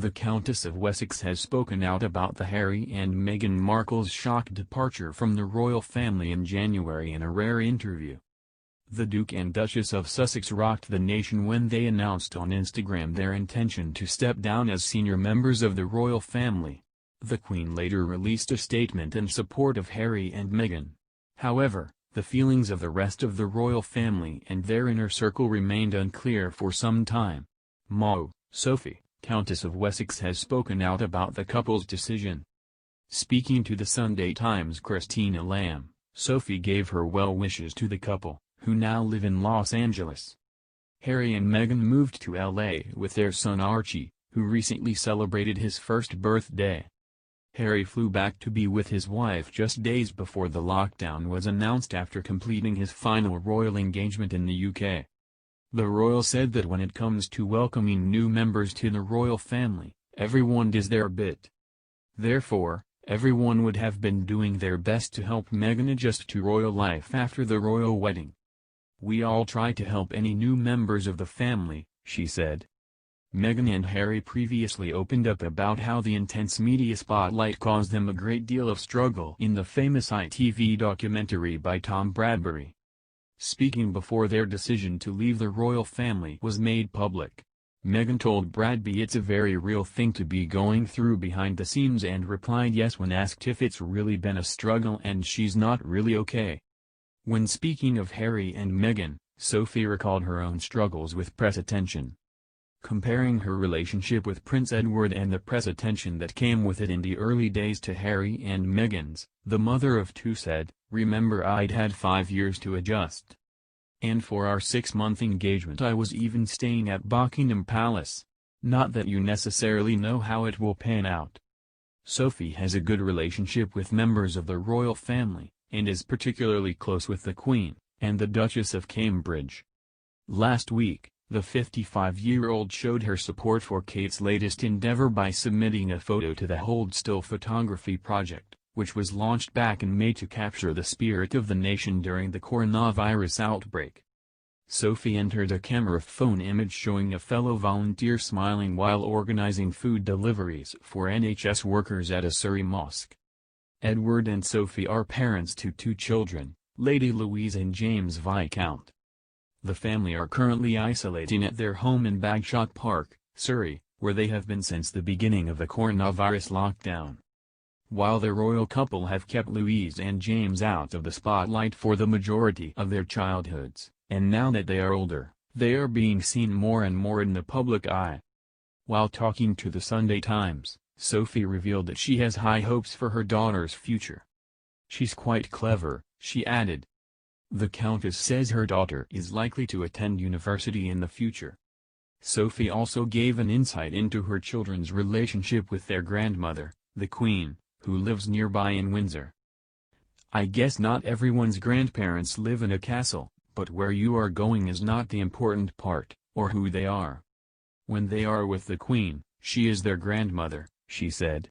The Countess of Wessex has spoken out about the Harry and Meghan Markle's shock departure from the royal family in January in a rare interview. The Duke and Duchess of Sussex rocked the nation when they announced on Instagram their intention to step down as senior members of the royal family. The Queen later released a statement in support of Harry and Meghan. However, the feelings of the rest of the royal family and their inner circle remained unclear for some time. Sophie, Countess of Wessex, has spoken out about the couple's decision. Speaking to the Sunday Times' Christina Lamb, Sophie gave her well wishes to the couple, who now live in Los Angeles. Harry and Meghan moved to LA with their son Archie, who recently celebrated his first birthday. Harry flew back to be with his wife just days before the lockdown was announced after completing his final royal engagement in the UK. The royal said that when it comes to welcoming new members to the royal family, everyone does their bit. Therefore, everyone would have been doing their best to help Meghan adjust to royal life after the royal wedding. "We all try to help any new members of the family," she said. Meghan and Harry previously opened up about how the intense media spotlight caused them a great deal of struggle in the famous ITV documentary by Tom Bradbury. Speaking before their decision to leave the royal family was made public, Meghan told Bradby it's a very real thing to be going through behind the scenes and replied yes when asked if it's really been a struggle and she's not really okay. When speaking of Harry and Meghan, Sophie recalled her own struggles with press attention. Comparing her relationship with Prince Edward and the press attention that came with it in the early days to Harry and Meghan's, the mother of two said, "Remember, I'd had 5 years to adjust. And for our 6-month engagement I was even staying at Buckingham Palace. Not that you necessarily know how it will pan out." Sophie has a good relationship with members of the royal family, and is particularly close with the Queen and the Duchess of Cambridge. Last week, the 55-year-old showed her support for Kate's latest endeavor by submitting a photo to the Hold Still photography project, which was launched back in May to capture the spirit of the nation during the coronavirus outbreak. Sophie entered a camera phone image showing a fellow volunteer smiling while organizing food deliveries for NHS workers at a Surrey mosque. Edward and Sophie are parents to 2 children, Lady Louise and James Viscount. The family are currently isolating at their home in Bagshot Park, Surrey, where they have been since the beginning of the coronavirus lockdown. While the royal couple have kept Louise and James out of the spotlight for the majority of their childhoods, and now that they are older, they are being seen more and more in the public eye. While talking to the Sunday Times, Sophie revealed that she has high hopes for her daughter's future. "She's quite clever," she added. The Countess says her daughter is likely to attend university in the future. Sophie also gave an insight into her children's relationship with their grandmother, the Queen, who lives nearby in Windsor. "I guess not everyone's grandparents live in a castle, but where you are going is not the important part, or who they are. When they are with the Queen, she is their grandmother," she said.